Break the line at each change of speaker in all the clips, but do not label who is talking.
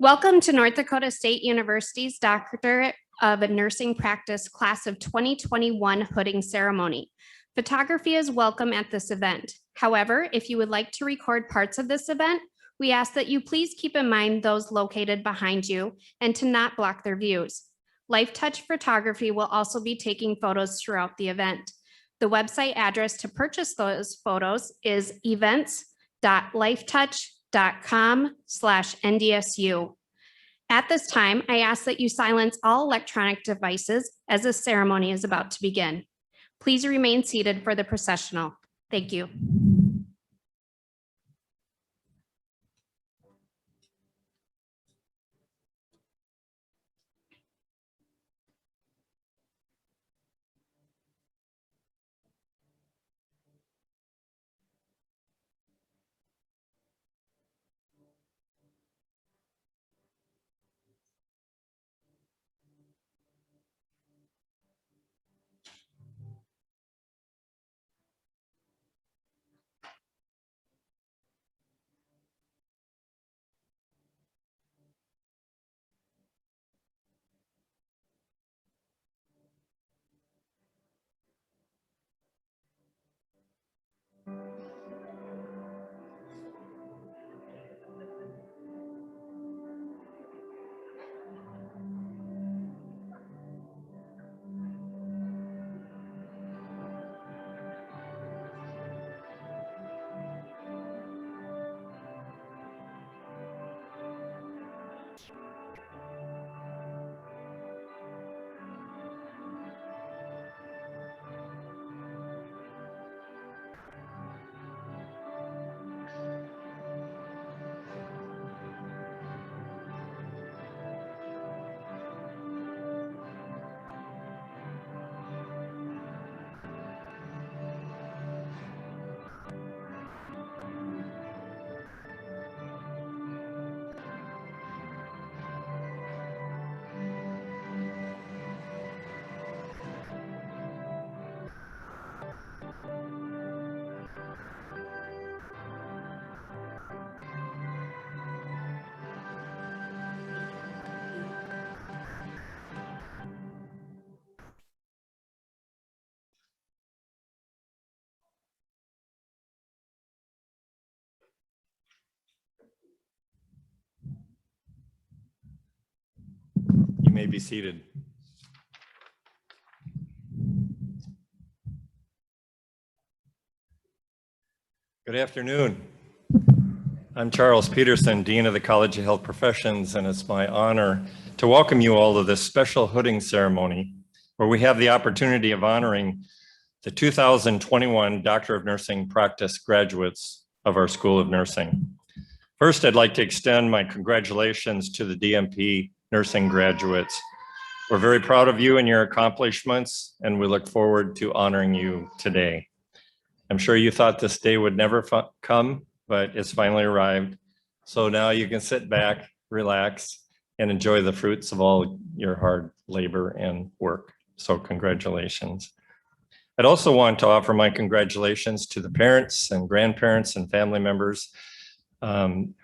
Welcome to North Dakota State University's Doctorate of Nursing Practice Class of 2021 hooding ceremony. Photography is welcome at this event. However, if you would like to record parts of this event, we ask that you please keep in mind those located behind you and to not block their views. Life Touch Photography will also be taking photos throughout the event. The website address to purchase those photos is events.lifetouch.com/NDSU. At this time, I ask that you silence all electronic devices as the ceremony is about to begin. Please remain seated for the processional. Thank you.
You may be seated. Good afternoon. I'm Charles Peterson, Dean of the College of Health Professions, and it's my honor to welcome you all to this special hooding ceremony where we have the opportunity of honoring the 2021 Doctor of Nursing Practice graduates of our School of Nursing. First, I'd like to extend my congratulations to the DNP nursing graduates. We're very proud of you and your accomplishments, and we look forward to honoring you today. I'm sure you thought this day would never come, but it's finally arrived. So now you can sit back, relax, and enjoy the fruits of all your hard labor and work. So congratulations. I'd also want to offer my congratulations to the parents and grandparents and family members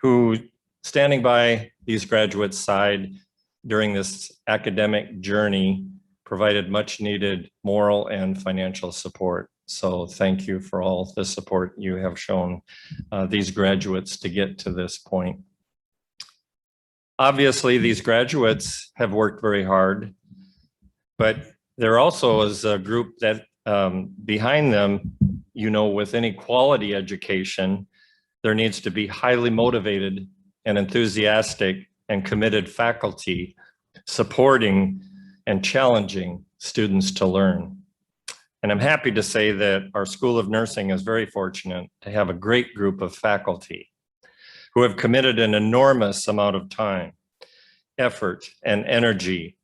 who standing by these graduates' side during this academic journey provided much needed moral and financial support. So thank you for all the support you have shown these graduates to get to this point. Obviously, these graduates have worked very hard, but there also is a group that behind them, you know, with any quality education, there needs to be highly motivated and enthusiastic and committed faculty supporting and challenging students to learn. And I'm happy to say that our School of Nursing is very fortunate to have a great group of faculty who have committed an enormous amount of time, effort, and energy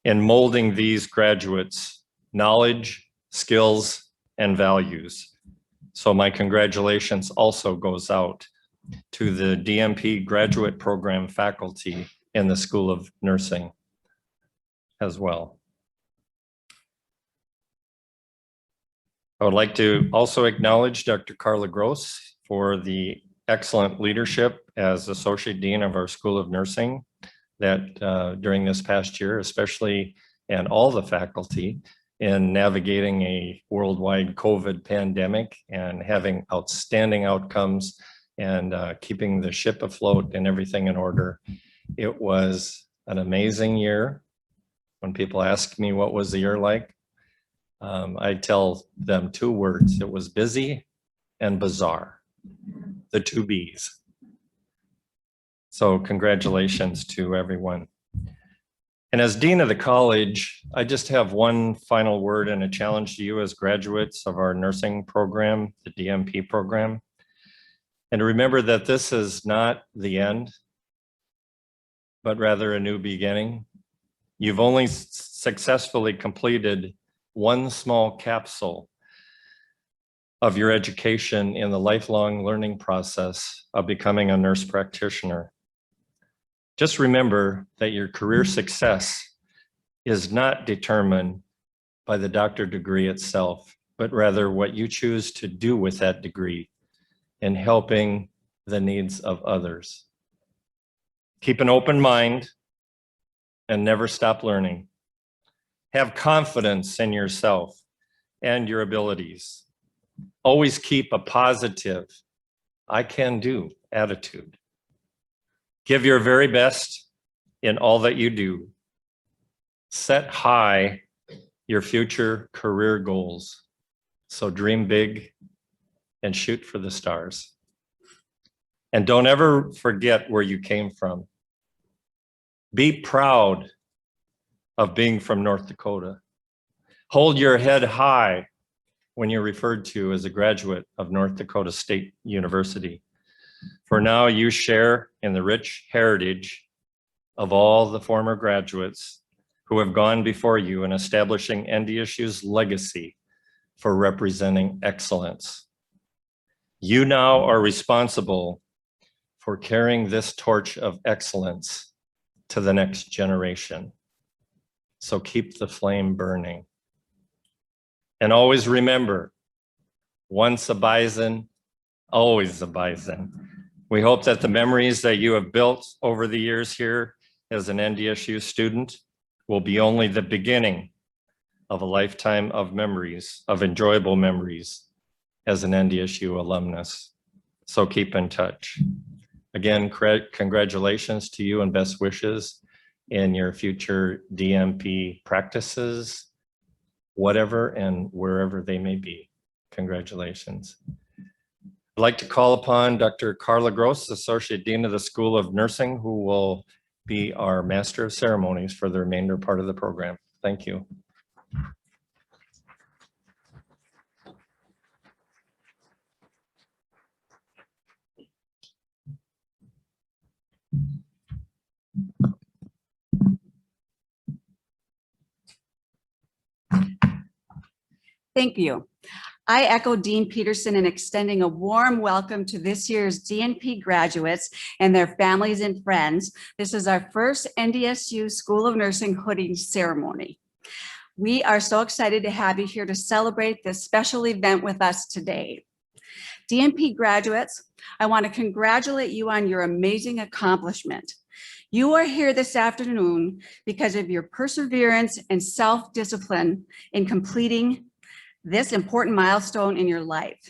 in molding these graduates' knowledge, skills, and values. So my congratulations also goes out to the DNP graduate program faculty in the School of Nursing as well. I would like to also acknowledge Dr. Carla Gross for the excellent leadership as Associate Dean of our School of Nursing that during this past year, especially, and all the faculty in navigating a worldwide COVID pandemic and having outstanding outcomes and keeping the ship afloat and everything in order. It was an amazing year. When people ask me what was the year like, I tell them two words. It was busy and bizarre, the two B's. So congratulations to everyone. And as Dean of the college, I just have one final word and a challenge to you as graduates of our nursing program, the DNP program. And remember that this is not the end, but rather a new beginning. You've only successfully completed one small capsule of your education in the lifelong learning process of becoming a nurse practitioner. Just remember that your career success is not determined by the doctorate degree itself, but rather what you choose to do with that degree in helping the needs of others. Keep an open mind and never stop learning. Have confidence in yourself and your abilities. Always keep a positive, I can do attitude. Give your very best in all that you do. Set high your future career goals. So dream big and shoot for the stars. And don't ever forget where you came from. Be proud of being from North Dakota. Hold your head high when you're referred to as a graduate of North Dakota State University. For now, you share in the rich heritage of all the former graduates who have gone before you in establishing NDSU's legacy for representing excellence. You now are responsible for carrying this torch of excellence to the next generation. So keep the flame burning. And always remember, once a bison, always a bison. We hope that the memories that you have built over the years here as an NDSU student will be only the beginning of a lifetime of memories, of enjoyable memories as an NDSU alumnus. So keep in touch. Again, congratulations to you and best wishes in your future DNP practices, whatever and wherever they may be. Congratulations. I'd like to call upon Dr. Carla Gross, Associate Dean of the School of Nursing, who will be our Master of Ceremonies for the remainder part of the program. Thank you.
Thank you. I echo Dean Peterson in extending a warm welcome to this year's DNP graduates and their families and friends. This is our first NDSU School of Nursing hooding ceremony. We are so excited to have you here to celebrate this special event with us today. DNP graduates, I want to congratulate you on your amazing accomplishment. You are here this afternoon because of your perseverance and self-discipline in completing this important milestone in your life.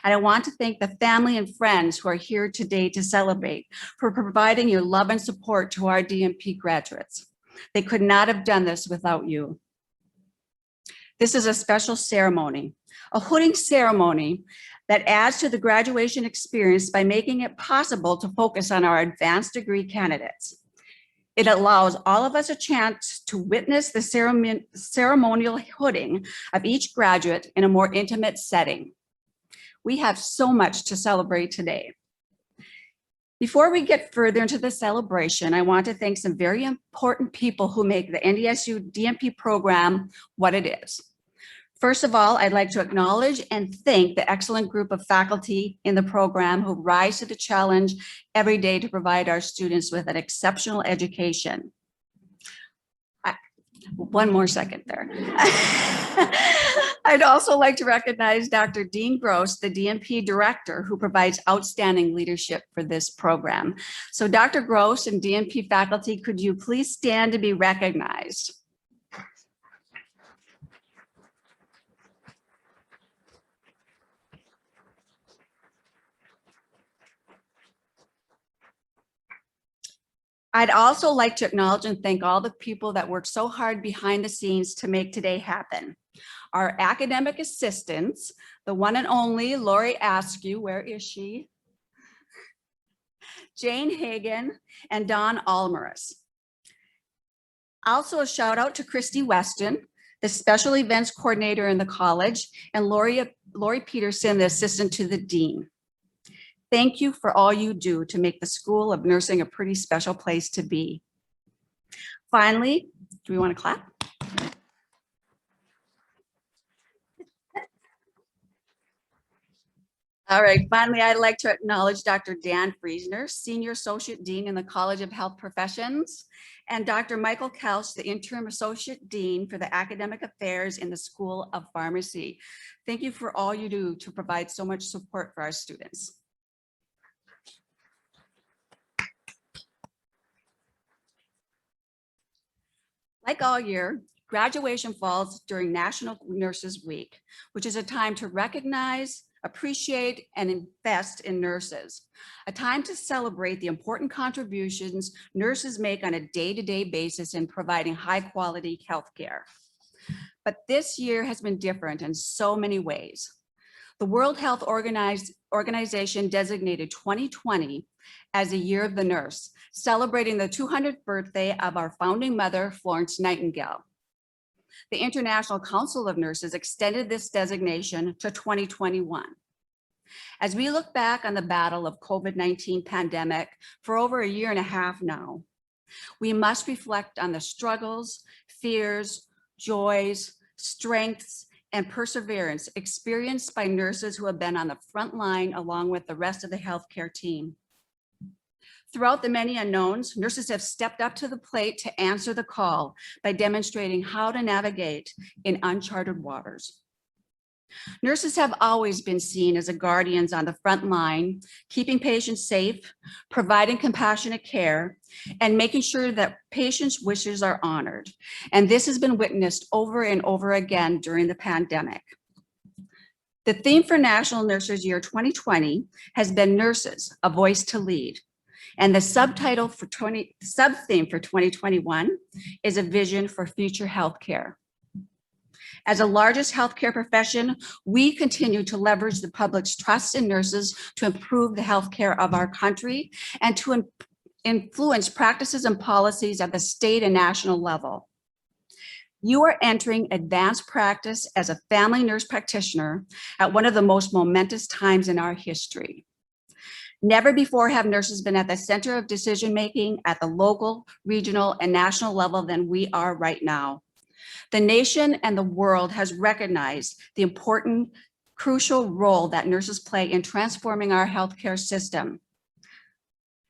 And I want to thank the family and friends who are here today to celebrate for providing your love and support to our DNP graduates. They could not have done this without you. This is a special ceremony, a hooding ceremony that adds to the graduation experience by making it possible to focus on our advanced degree candidates. It allows all of us a chance to witness the ceremonial hooding of each graduate in a more intimate setting. We have so much to celebrate today. Before we get further into the celebration, I want to thank some very important people who make the NDSU DNP program what it is. First of all, I'd like to acknowledge and thank the excellent group of faculty in the program who rise to the challenge every day to provide our students with an exceptional education. One more second there. I'd also like to recognize Dr. Dean Gross, the DNP director, who provides outstanding leadership for this program. So Dr. Gross and DNP faculty, could you please stand to be recognized? I'd also like to acknowledge and thank all the people that worked so hard behind the scenes to make today happen. Our academic assistants, the one and only Lori Askew, where is she? Jane Hagan and Don Almaris. Also a shout out to Christy Weston, the special events coordinator in the college, and Lori Peterson, the assistant to the dean. Thank you for all you do to make the School of Nursing a pretty special place to be. Finally, do we want to clap? All right, finally, I'd like to acknowledge Dr. Dan Friesner, Senior Associate Dean in the College of Health Professions, and Dr. Michael Couch, the Interim Associate Dean for the Academic Affairs in the School of Pharmacy. Thank you for all you do to provide so much support for our students. Like all year, graduation falls during National Nurses Week, which is a time to recognize, appreciate, and invest in nurses. A time to celebrate the important contributions nurses make on a day-to-day basis in providing high-quality healthcare. But this year has been different in so many ways. The World Health Organization designated 2020 as a year of the nurse, celebrating the 200th birthday of our founding mother, Florence Nightingale. The International Council of Nurses extended this designation to 2021. As we look back on the battle of COVID-19 pandemic for over a year and a half now, we must reflect on the struggles, fears, joys, strengths, and perseverance experienced by nurses who have been on the front line along with the rest of the healthcare team. Throughout the many unknowns, nurses have stepped up to the plate to answer the call by demonstrating how to navigate in uncharted waters. Nurses have always been seen as the guardians on the front line, keeping patients safe, providing compassionate care, and making sure that patients' wishes are honored. And this has been witnessed over and over again during the pandemic. The theme for National Nurses Year 2020 has been Nurses, a Voice to Lead. And the subtheme for 2021 is a vision for future healthcare. As the largest healthcare profession, we continue to leverage the public's trust in nurses to improve the healthcare of our country and to influence practices and policies at the state and national level. You are entering advanced practice as a family nurse practitioner at one of the most momentous times in our history. Never before have nurses been at the center of decision-making at the local, regional, and national level than we are right now. The nation and the world has recognized the important, crucial role that nurses play in transforming our healthcare system.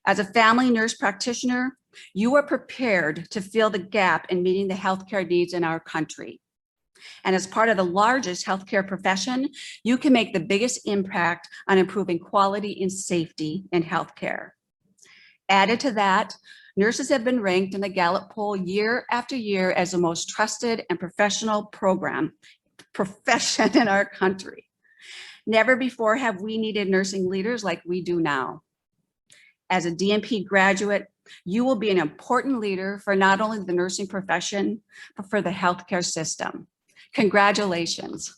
As a family nurse practitioner, you are prepared to fill the gap in meeting the healthcare needs in our country. And as part of the largest healthcare profession, you can make the biggest impact on improving quality and safety in healthcare. Added to that, nurses have been ranked in the Gallup poll year after year as the most trusted and profession in our country. Never before have we needed nursing leaders like we do now. As a DNP graduate, you will be an important leader for not only the nursing profession, but for the healthcare system. Congratulations.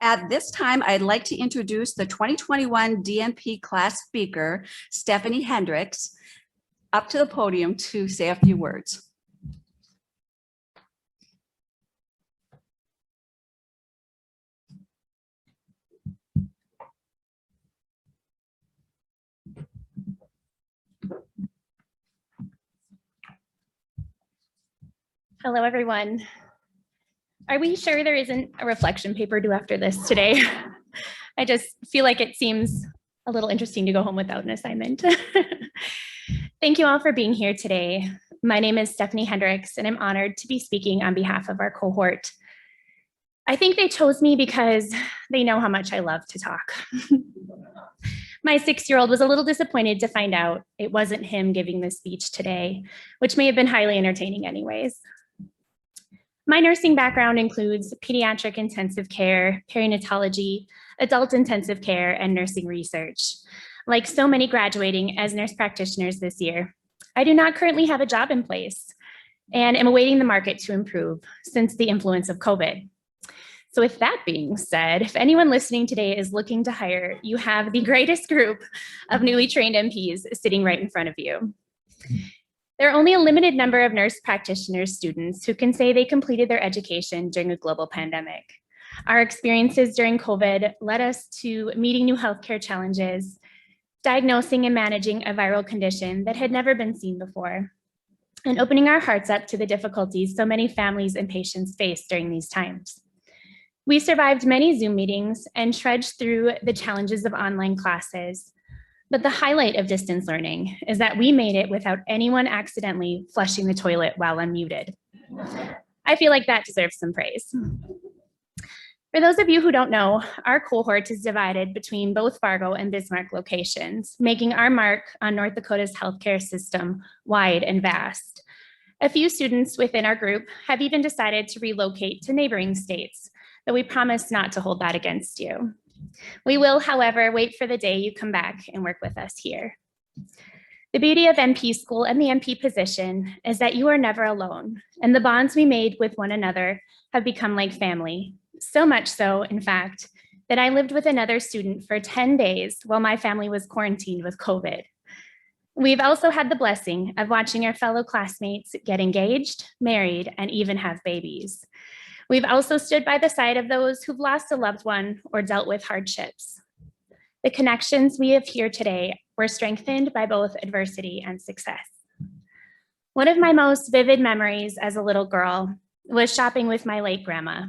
At this time, I'd like to introduce the 2021 DNP class speaker, Stephanie Hendricks, up to the podium to say a few words.
Hello, everyone. Are we sure there isn't a reflection paper due after this today? I just feel like it seems a little interesting to go home without an assignment. Thank you all for being here today. My name is Stephanie Hendricks, and I'm honored to be speaking on behalf of our cohort. I think they chose me because they know how much I love to talk. My 6-year-old was a little disappointed to find out it wasn't him giving this speech today, which may have been highly entertaining anyways. My nursing background includes pediatric intensive care, perinatology, adult intensive care, and nursing research. Like so many graduating as nurse practitioners this year, I do not currently have a job in place and am awaiting the market to improve since the influence of COVID. So with that being said, if anyone listening today is looking to hire, you have the greatest group of newly trained NPs sitting right in front of you. There are only a limited number of nurse practitioners students who can say they completed their education during a global pandemic. Our experiences during COVID led us to meeting new healthcare challenges, diagnosing and managing a viral condition that had never been seen before, and opening our hearts up to the difficulties so many families and patients face during these times. We survived many Zoom meetings and trudged through the challenges of online classes. But the highlight of distance learning is that we made it without anyone accidentally flushing the toilet while unmuted. I feel like that deserves some praise. For those of you who don't know, our cohort is divided between both Fargo and Bismarck locations, making our mark on North Dakota's healthcare system wide and vast. A few students within our group have even decided to relocate to neighboring states, though we promise not to hold that against you. We will, however, wait for the day you come back and work with us here. The beauty of NP school and the NP position is that you are never alone, and the bonds we made with one another have become like family. So much so, in fact, that I lived with another student for 10 days while my family was quarantined with COVID. We've also had the blessing of watching our fellow classmates get engaged, married, and even have babies. We've also stood by the side of those who've lost a loved one or dealt with hardships. The connections we have here today were strengthened by both adversity and success. One of my most vivid memories as a little girl was shopping with my late grandma.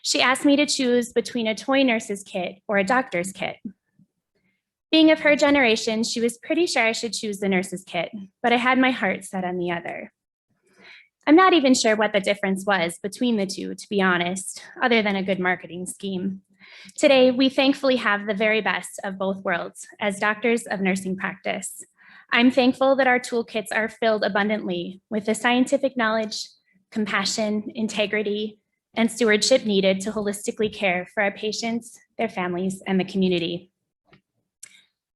She asked me to choose between a toy nurse's kit or a doctor's kit. Being of her generation, she was pretty sure I should choose the nurse's kit, but I had my heart set on the other. I'm not even sure what the difference was between the two, to be honest, other than a good marketing scheme. Today, we thankfully have the very best of both worlds as doctors of nursing practice. I'm thankful that our toolkits are filled abundantly with the scientific knowledge, compassion, integrity, and stewardship needed to holistically care for our patients, their families, and the community.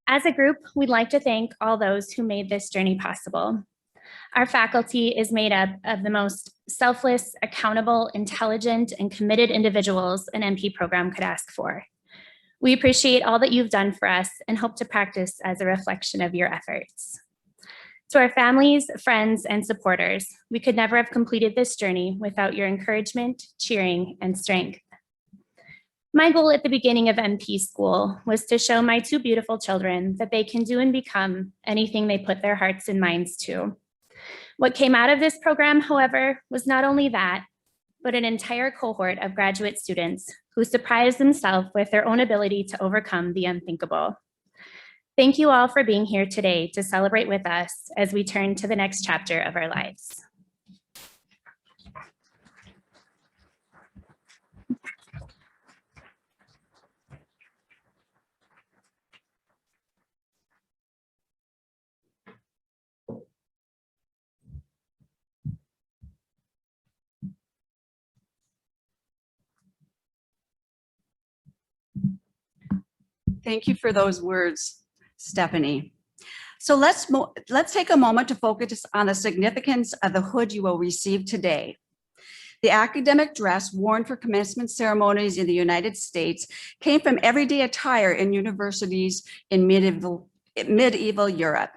As a group, we'd like to thank all those who made this journey possible. Our faculty is made up of the most selfless, accountable, intelligent, and committed individuals an NP program could ask for. We appreciate all that you've done for us and hope to practice as a reflection of your efforts. To our families, friends, and supporters, we could never have completed this journey without your encouragement, cheering, and strength. My goal at the beginning of NP school was to show my two beautiful children that they can do and become anything they put their hearts and minds to. What came out of this program, however, was not only that, but an entire cohort of graduate students who surprised themselves with their own ability to overcome the unthinkable. Thank you all for being here today to celebrate with us as we turn to the next chapter of our lives.
Thank you for those words, Stephanie. So let's take a moment to focus on the significance of the hood you will receive today. The academic dress worn for commencement ceremonies in the United States came from everyday attire in universities in medieval Europe.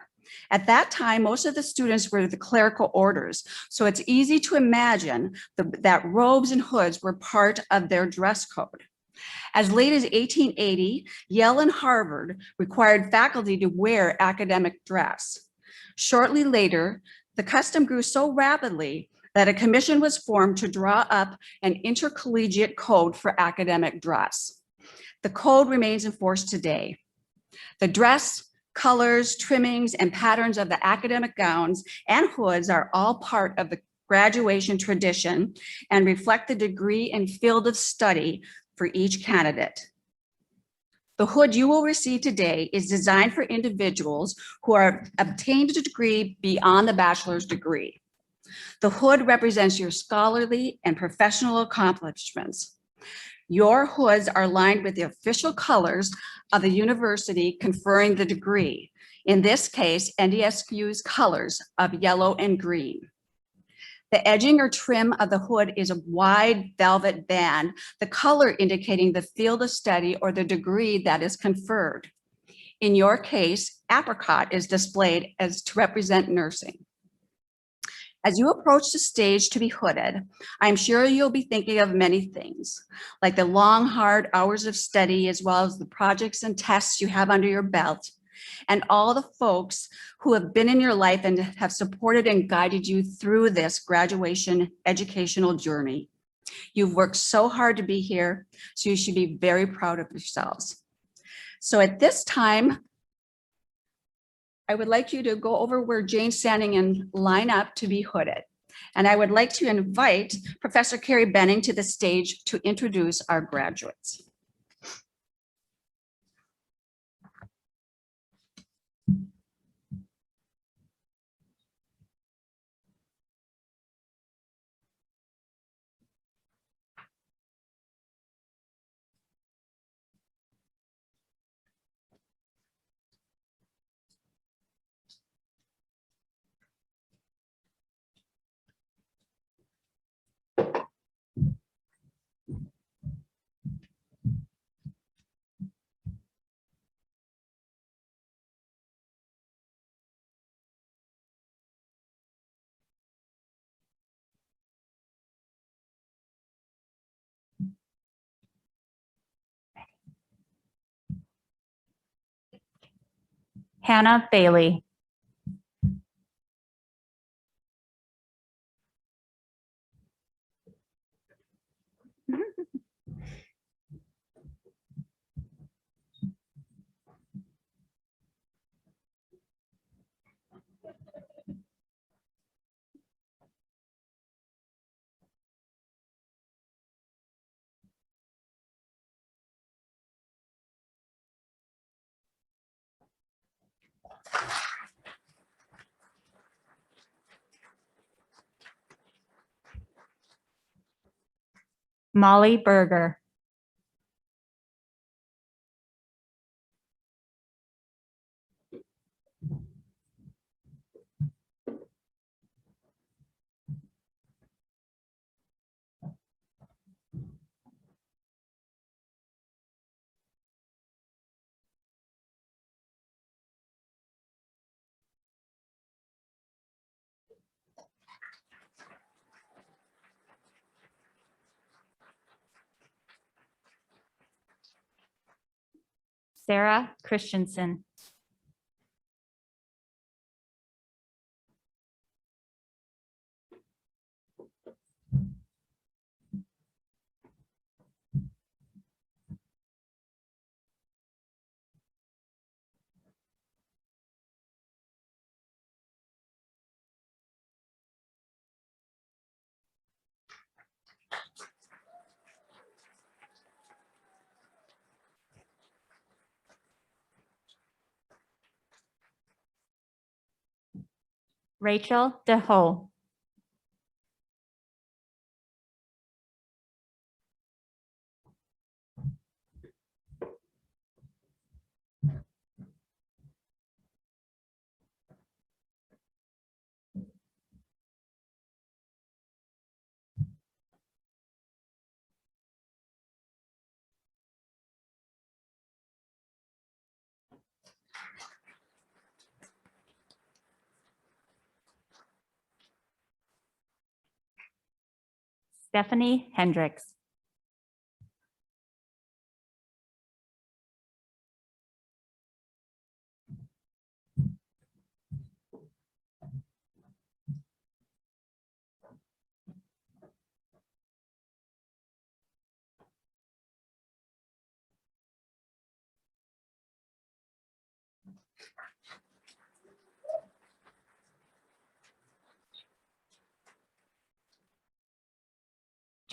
At that time, most of the students were the clerical orders, so it's easy to imagine that robes and hoods were part of their dress code. As late as 1880, Yale and Harvard required faculty to wear academic dress. Shortly later, the custom grew so rapidly that a commission was formed to draw up an intercollegiate code for academic dress. The code remains in force today. The dress colors, trimmings, and patterns of the academic gowns and hoods are all part of the graduation tradition and reflect the degree and field of study for each candidate. The hood you will receive today is designed for individuals who are obtained a degree beyond the bachelor's degree. The hood represents your scholarly and professional accomplishments. Your hoods are lined with the official colors of the university conferring the degree. In this case, NDSU's colors of yellow and green. The edging or trim of the hood is a wide velvet band, the color indicating the field of study or the degree that is conferred. In your case, apricot is displayed as to represent nursing. As you approach the stage to be hooded, I'm sure you'll be thinking of many things, like the long, hard hours of study, as well as the projects and tests you have under your belt, and all the folks who have been in your life and have supported and guided you through this graduation educational journey. You've worked so hard to be here, so you should be very proud of yourselves. So at this time, I would like you to go over where Jane's standing and line up to be hooded. And I would like to invite Professor Carrie Benning to the stage to introduce our graduates.
Hannah Bailey. Molly Berger. Sarah Christensen. Rachel DeHole. Stephanie Hendricks.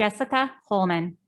Jessica Holman.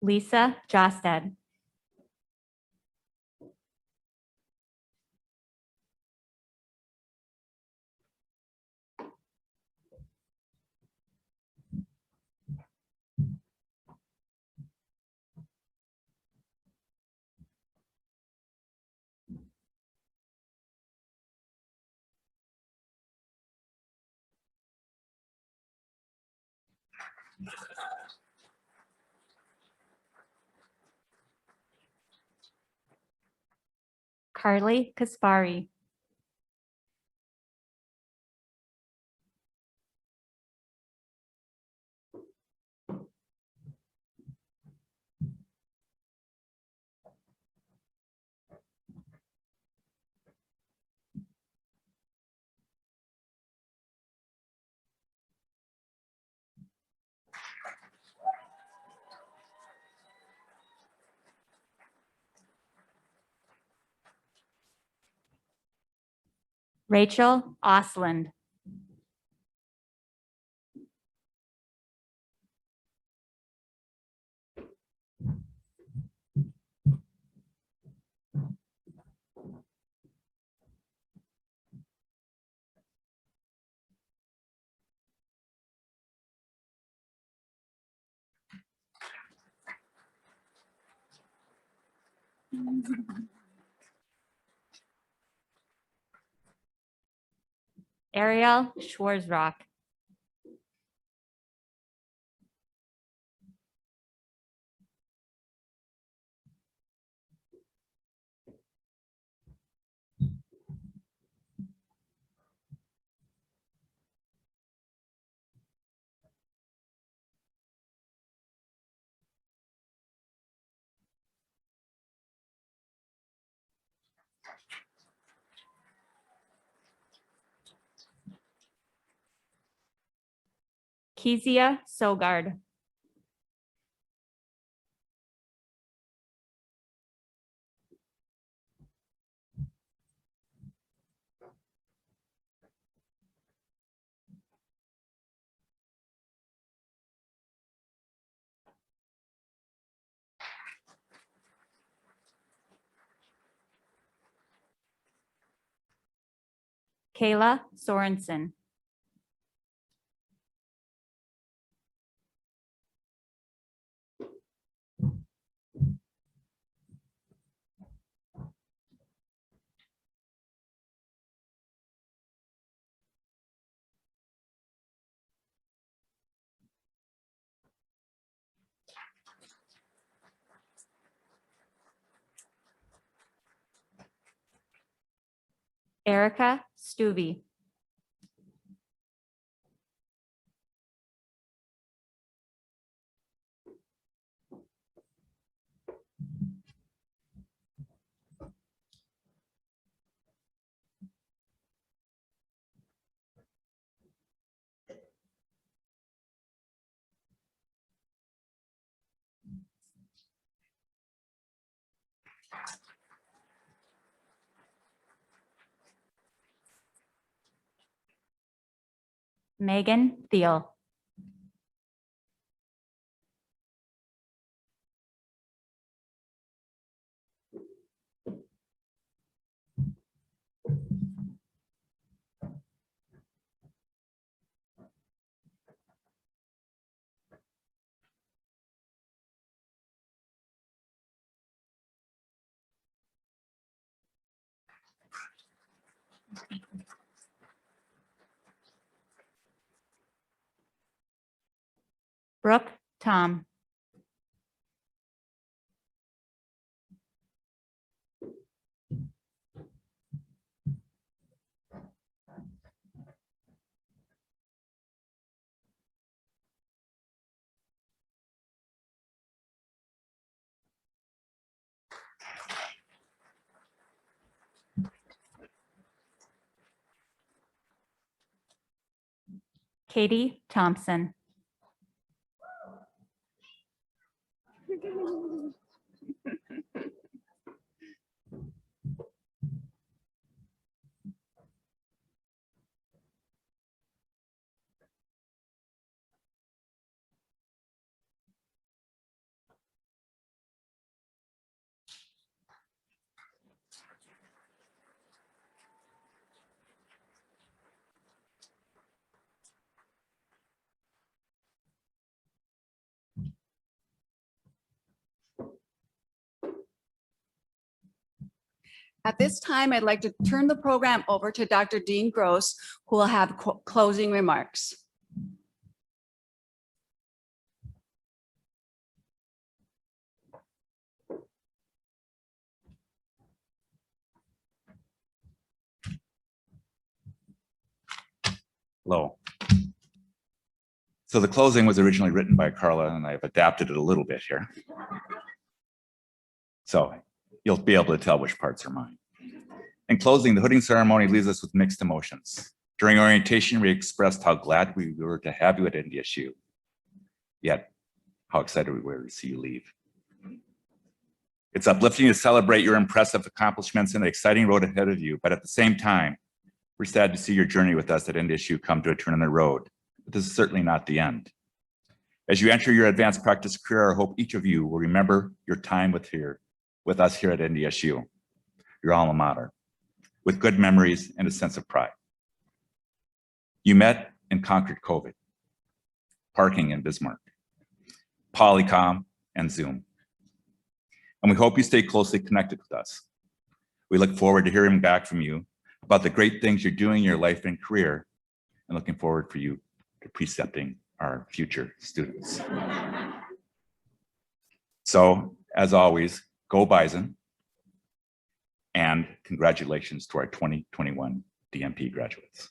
Lisa Josted. Carly Kaspari. Rachel Osland. Ariel Schwarzrock. Kezia Sogard. Kayla Sorensen. Erica Stuvey. Megan Thiel. Brooke Tom. Katie Thompson.
At this time, I'd like to turn the program over to Dr. Dean Gross, who will have closing remarks.
Hello. So the closing was originally written by Carla, and I've adapted it a little bit here. So you'll be able to tell which parts are mine. In closing, the hooding ceremony leaves us with mixed emotions. During orientation, we expressed how glad we were to have you at NDSU, yet how excited we were to see you leave. It's uplifting to celebrate your impressive accomplishments and the exciting road ahead of you, but at the same time, we're sad to see your journey with us at NDSU come to a turn in the road, but this is certainly not the end. As you enter your advanced practice career, I hope each of you will remember your time with us here at NDSU, your alma mater, with good memories and a sense of pride. You met and conquered COVID, parking in Bismarck, Polycom, and Zoom. And we hope you stay closely connected with us. We look forward to hearing back from you about the great things you're doing in your life and career, and looking forward for you to precepting our future students. So, as always, go Bison, and congratulations to our 2021 DNP graduates.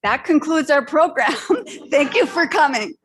That concludes our program. Thank you for coming.